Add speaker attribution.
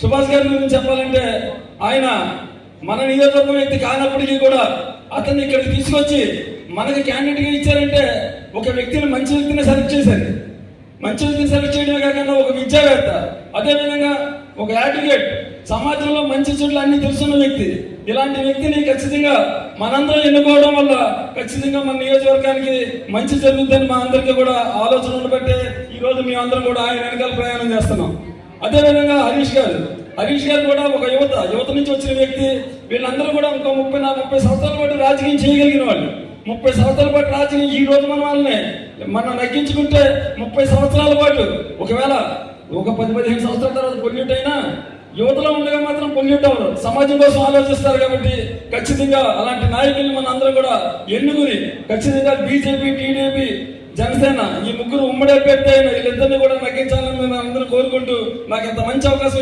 Speaker 1: సుభాష్ గారి గురించి చెప్పాలంటే ఆయన మన నియోజకవర్గం వ్యక్తి కానప్పటికీ కూడా అతన్ని ఇక్కడికి తీసుకొచ్చి మనకి క్యాండిడేట్గా ఇచ్చారంటే ఒక వ్యక్తిని మంచి వ్యక్తిని సెలెక్ట్ చేశారు. మంచి వ్యక్తిని సెలెక్ట్ చేయడమే కాకుండా ఒక విద్యావేత్త, అదేవిధంగా ఒక అడ్వకేట్, సమాజంలో మంచి చెడులు అన్ని తెలుసున్న వ్యక్తి. ఇలాంటి వ్యక్తిని ఖచ్చితంగా మనందరం ఎన్నుకోవడం వల్ల ఖచ్చితంగా మన నియోజకవర్గానికి మంచి జరుగుతుందని మా అందరికీ కూడా ఆలోచన ఉండబట్టే ఈరోజు మేమందరం కూడా ఆయన వెనకాల ప్రయాణం చేస్తున్నాం. అదేవిధంగా హరీష్ గారు కూడా ఒక యువత నుంచి వచ్చిన వ్యక్తి. వీళ్ళందరూ కూడా ఇంకో 30 సంవత్సరాల పాటు రాజకీయం చేయగలిగిన వాళ్ళు. 30 సంవత్సరాల పాటు రాజకీయం ఈ రోజు మనం నగ్గించుకుంటే 30 సంవత్సరాల పాటు ఒకవేళ ఒక 10-15 సంవత్సరాల తర్వాత పొల్యూట్ అయినా యువతలో ఉండగా మాత్రం పొల్యూట్ అవ్వరు, సమాజం కోసం ఆలోచిస్తారు. కాబట్టి ఖచ్చితంగా అలాంటి నాయకుల్ని మన అందరం కూడా ఎన్నుకుని ఖచ్చితంగా బీజేపీ, టీడీపీ, జనసేన ఈ ముగ్గురు ఉమ్మడి అభ్యర్థి అయిన వీళ్ళిద్దరినీ కూడా నగ్గించాలని మేము అందరూ కోరుకుంటూ నాకు ఇంత మంచి అవకాశం